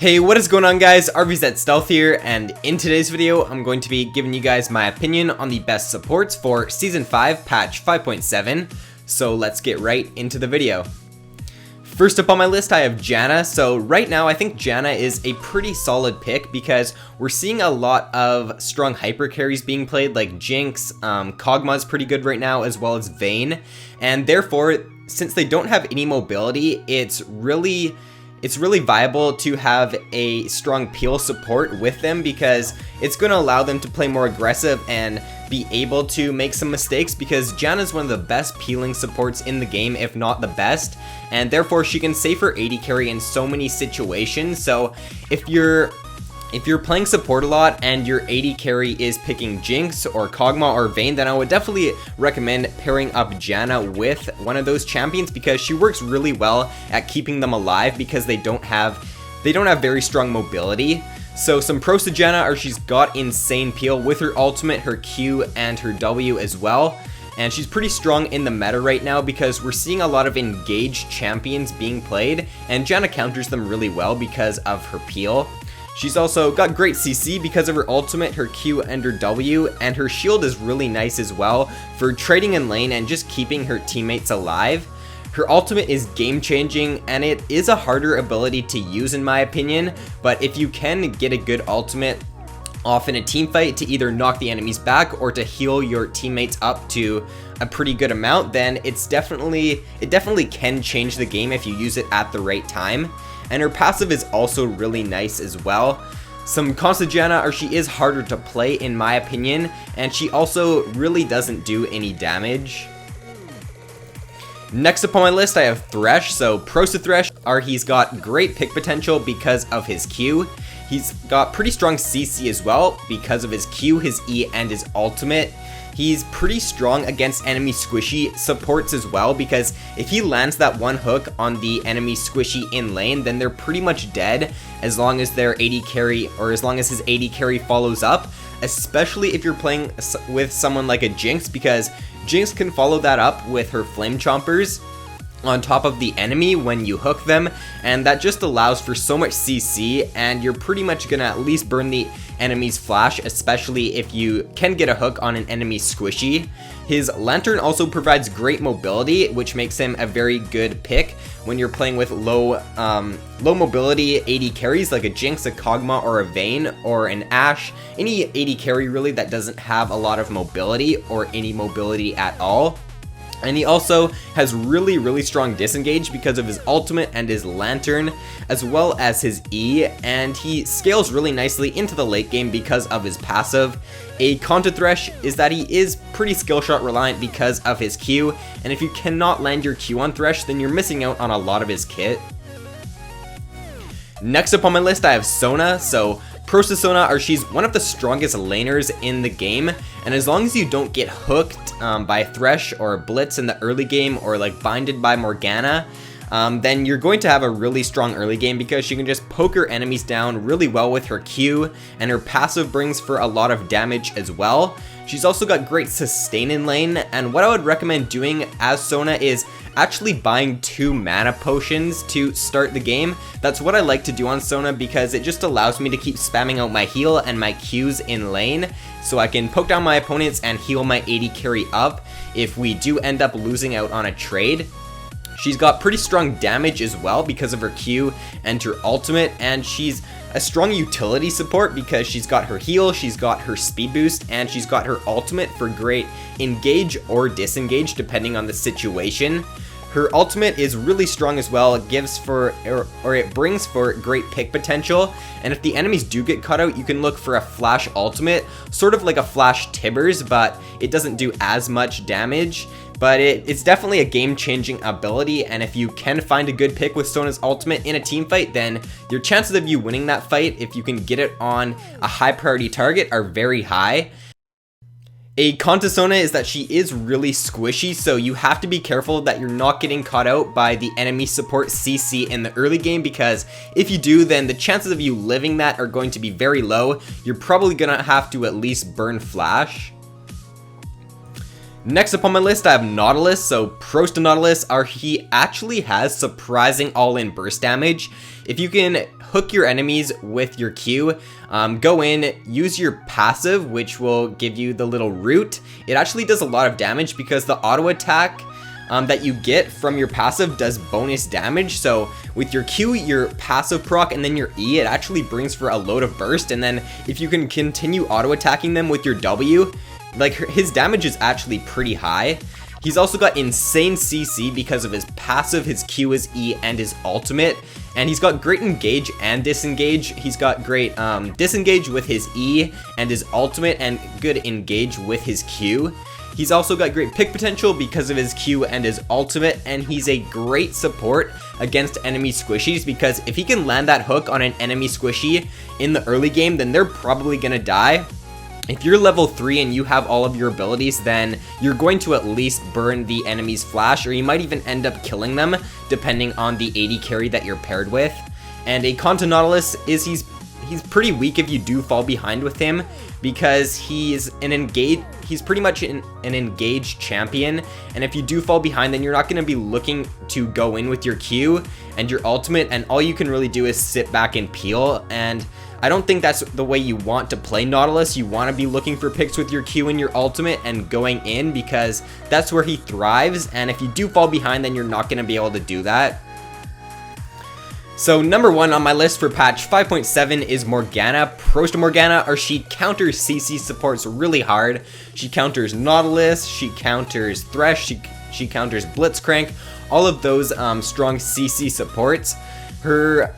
Hey, what is going on guys? RvzStealth here, and in today's video, I'm going to be giving you guys my opinion on the best supports for Season 5, Patch 5.7, so let's get right into the video. First up on my list, I have Janna. So right now, I think Janna is a pretty solid pick because we're seeing a lot of strong hyper carries being played, like Jinx, Kog'Maw's pretty good right now, as well as Vayne, and therefore, since they don't have any mobility, it's really viable to have a strong peel support with them because it's going to allow them to play more aggressive and be able to make some mistakes, because Janna is one of the best peeling supports in the game, if not the best, and therefore she can save her AD carry in so many situations. So if you're playing support a lot and your AD carry is picking Jinx or Kog'Maw or Vayne, then I would definitely recommend pairing up Janna with one of those champions because she works really well at keeping them alive because they don't have very strong mobility. So some pros to Janna are she's got insane peel with her ultimate, her Q, and her W as well. And she's pretty strong in the meta right now because we're seeing a lot of engaged champions being played, and Janna counters them really well because of her peel. She's also got great CC because of her ultimate, her Q, and her W, and her shield is really nice as well for trading in lane and just keeping her teammates alive. Her ultimate is game changing, and it is a harder ability to use in my opinion, but if you can get a good ultimate off in a team fight to either knock the enemies back or to heal your teammates up to a pretty good amount, then it definitely can change the game if you use it at the right time. And her passive is also really nice as well. Some cons to Janna are she is harder to play in my opinion, and she also really doesn't do any damage. Next up on my list, I have THRESH. So pros to THRESH are he's got great pick potential because of his Q. He's got pretty strong CC as well because of his Q, his E, and his ultimate. He's pretty strong against enemy squishy supports as well, because if he lands that one hook on the enemy squishy in lane, then they're pretty much dead as long as their AD carry, or as long as his AD carry follows up, especially if you're playing with someone like a Jinx, because Jinx can follow that up with her flame chompers on top of the enemy when you hook them, and that just allows for so much CC, and you're pretty much gonna at least burn the enemy's flash, especially if you can get a hook on an enemy squishy. His lantern also provides great mobility, which makes him a very good pick when you're playing with low mobility AD carries like a Jinx, a Kog'Maw, or a Vayne, or an Ashe. Any AD carry really that doesn't have a lot of mobility or any mobility at all. And he also has really strong disengage because of his ultimate and his lantern, as well as his E, and he scales really nicely into the late game because of his passive. A con to THRESH is that he is pretty skill shot reliant because of his Q, and if you cannot land your Q on THRESH, then you're missing out on a lot of his kit. Next up on my list, I have Sona. So pros to Sona are she's one of the strongest laners in the game, and as long as you don't get hooked by THRESH or Blitz in the early game, or like binded by Morgana, then you're going to have a really strong early game because she can just poke her enemies down really well with her Q, and her passive brings for a lot of damage as well. She's also got great sustain in lane, and what I would recommend doing as Sona is actually buying 2 mana potions to start the game. That's what I like to do on Sona because it just allows me to keep spamming out my heal and my Qs in lane, so I can poke down my opponents and heal my AD carry up if we do end up losing out on a trade. She's got pretty strong damage as well because of her Q and her ultimate, and she's a strong utility support because she's got her heal, she's got her speed boost, and she's got her ultimate for great engage or disengage depending on the situation. Her ultimate is really strong as well. It gives for, or it brings for great pick potential, and if the enemies do get caught out, you can look for a flash ultimate, sort of like a flash Tibbers, but it doesn't do as much damage. But it's definitely a game-changing ability, and if you can find a good pick with Sona's ultimate in a team fight, then your chances of you winning that fight, if you can get it on a high-priority target, are very high. A con to Sona is that she is really squishy, so you have to be careful that you're not getting caught out by the enemy support CC in the early game, because if you do, then the chances of you living that are going to be very low. You're probably gonna have to at least burn flash. Next up on my list, I have Nautilus. So pros to Nautilus are he actually has surprising all-in burst damage. If you can hook your enemies with your Q. Go in, use your passive, which will give you the little root. It actually does a lot of damage because the auto attack that you get from your passive does bonus damage. So with your Q, your passive proc, and then your E, it actually brings for a load of burst. And then if you can continue auto attacking them with your W, like his damage is actually pretty high. He's also got insane CC because of his passive, his Q, his E, and his ultimate. And he's got great engage and disengage. He's got great disengage with his E and his ultimate, and good engage with his Q. He's also got great pick potential because of his Q and his ultimate, and he's a great support against enemy squishies because if he can land that hook on an enemy squishy in the early game, then they're probably gonna die. If you're level 3 and you have all of your abilities, then you're going to at least burn the enemy's flash, or you might even end up killing them depending on the AD carry that you're paired with. And a con to Nautilus is he's pretty weak if you do fall behind with him, because he's pretty much an engaged champion, and if you do fall behind, then you're not going to be looking to go in with your Q and your ultimate, and all you can really do is sit back and peel. And I don't think that's the way you want to play Nautilus. You want to be looking for picks with your Q and your ultimate and going in, because that's where he thrives, and if you do fall behind, then you're not going to be able to do that. So number 1 on my list for patch 5.7 is Morgana. Pros to Morgana are she counters CC supports really hard. She counters Nautilus, she counters THRESH, she counters Blitzcrank, all of those strong CC supports. Her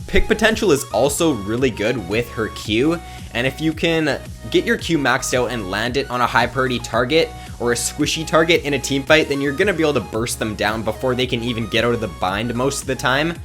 pick potential is also really good with her Q, and if you can get your Q maxed out and land it on a high priority target or a squishy target in a team fight, then you're going to be able to burst them down before they can even get out of the bind most of the time.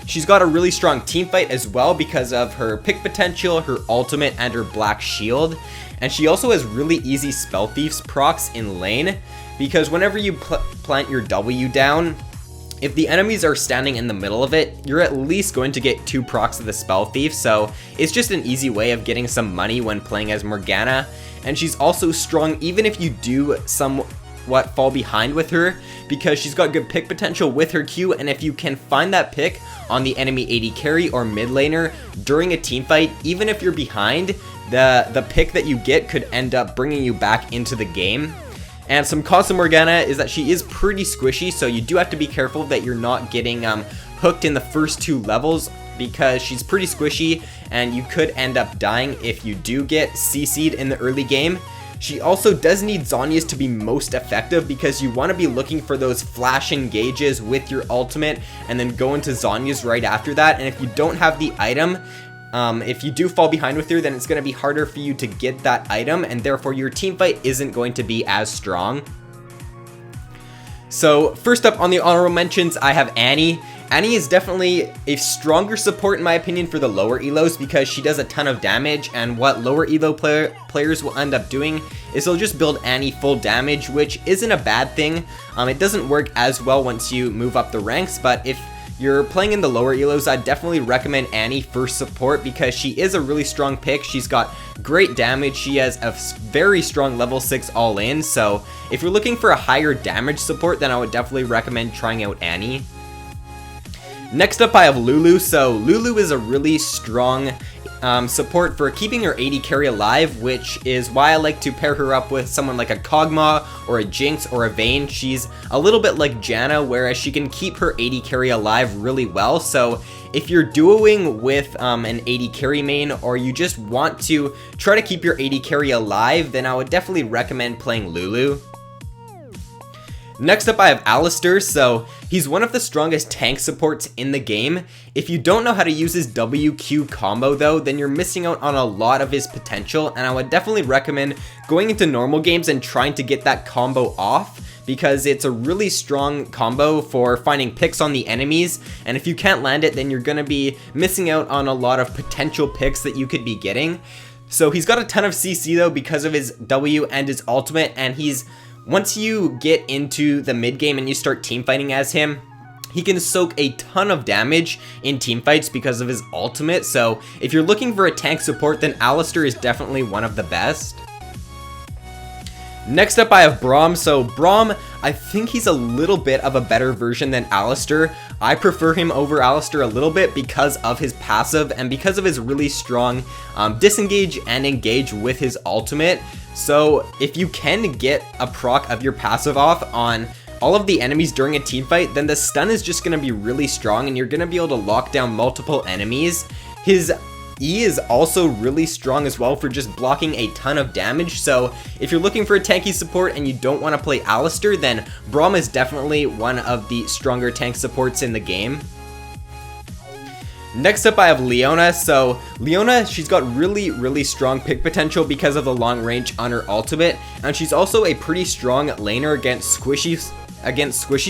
She's got a really strong team fight as well because of her pick potential, her ultimate, and her black shield. And she also has really easy Spell Thief's procs in lane, because whenever you plant your W down, if the enemies are standing in the middle of it, you're at least going to get 2 procs of the Spell Thief, so it's just an easy way of getting some money when playing as Morgana. And she's also strong even if you do somewhat fall behind with her, because she's got good pick potential with her Q, and if you can find that pick on the enemy AD carry or mid laner during a team fight, even if you're behind, the pick that you get could end up bringing you back into the game. And some cons to Morgana is that she is pretty squishy, so you do have to be careful that you're not getting hooked in the first 2 levels, because she's pretty squishy and you could end up dying if you do get CC'd in the early game. She also does need Zhonya's to be most effective, because you want to be looking for those flash engages with your ultimate and then go into Zhonya's right after that. And if you don't have the item, if you do fall behind with her, then it's going to be harder for you to get that item, and therefore your team fight isn't going to be as strong. So first up on the honorable mentions, I have Annie. Annie is definitely a stronger support in my opinion for the lower elos, because she does a ton of damage, and what lower elo players will end up doing is they'll just build Annie full damage, which isn't a bad thing. It doesn't work as well once you move up the ranks, but if you're playing in the lower elos, I'd definitely recommend Annie for support, because she is a really strong pick. She's got great damage, she has a very strong level 6 all in, so if you're looking for a higher damage support, then I would definitely recommend trying out Annie. Next up I have Lulu. So Lulu is a really strong support for keeping her AD carry alive, which is why I like to pair her up with someone like a Kog'Maw or a Jinx or a Vayne. She's a little bit like Janna, whereas she can keep her AD carry alive really well. So if you're duoing with an AD carry main, or you just want to try to keep your AD carry alive, then I would definitely recommend playing Lulu. Next up I have Alistar. So he's one of the strongest tank supports in the game. If you don't know how to use his WQ combo though, then you're missing out on a lot of his potential, and I would definitely recommend going into normal games and trying to get that combo off, because it's a really strong combo for finding picks on the enemies, and if you can't land it, then you're going to be missing out on a lot of potential picks that you could be getting. So he's got a ton of CC though because of his W and his ultimate, and once you get into the mid game and you start team fighting as him, he can soak a ton of damage in team fights because of his ultimate. So if you're looking for a tank support, then Alistar is definitely one of the best. Next up I have Braum. So Braum, I think he's a little bit of a better version than Alistar. I prefer him over Alistar a little bit because of his passive and because of his really strong disengage and engage with his ultimate. So if you can get a proc of your passive off on all of the enemies during a team fight, then the stun is just going to be really strong and you're going to be able to lock down multiple enemies. His E is also really strong as well for just blocking a ton of damage, so if you're looking for a tanky support and you don't want to play Alistar, then Braum is definitely one of the stronger tank supports in the game. Next up I have Leona. So Leona, she's got really strong pick potential because of the long range on her ultimate, and she's also a pretty strong laner against squishy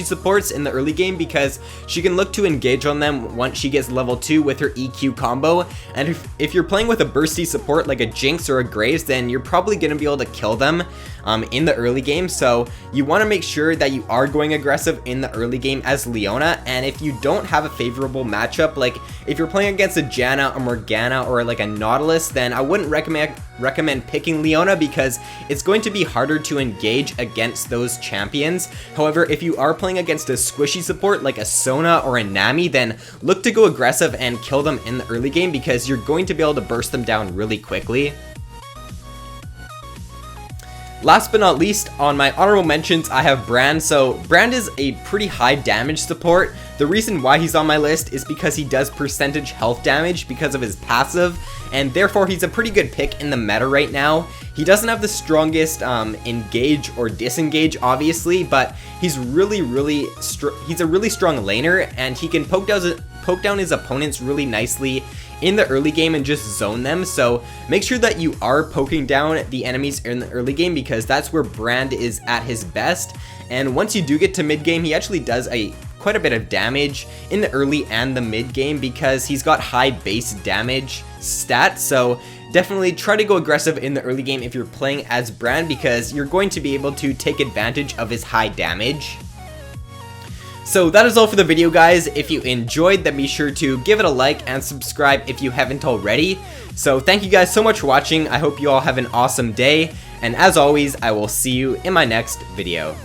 supports in the early game because she can look to engage on them once she gets level 2 with her EQ combo. And if you're playing with a bursty support like a Jinx or a Graves, then you're probably going to be able to kill them in the early game. So you want to make sure that you are going aggressive in the early game as Leona. And if you don't have a favorable matchup, like if you're playing against a Janna, a Morgana, or like a Nautilus, then I wouldn't recommend picking Leona because it's going to be harder to engage against those champions. However, if you are playing against a squishy support like a Sona or a Nami, then look to go aggressive and kill them in the early game because you're going to be able to burst them down really quickly. Last but not least, on my honorable mentions, I have Brand. So Brand is a pretty high damage support. The reason why he's on my list is because he does percentage health damage because of his passive, and therefore he's a pretty good pick in the meta right now. He doesn't have the strongest engage or disengage, obviously, but he's really he's a really strong laner, and he can poke down his opponents really nicely in the early game and just zone them. So make sure that you are poking down the enemies in the early game because that's where Brand is at his best. And once you do get to mid game, he actually does quite a bit of damage in the early and the mid game because he's got high base damage stats. So definitely try to go aggressive in the early game if you're playing as Brand because you're going to be able to take advantage of his high damage. So that is all for the video, guys. If you enjoyed, then be sure to give it a like and subscribe if you haven't already. So thank you guys so much for watching. I hope you all have an awesome day, and as always, I will see you in my next video.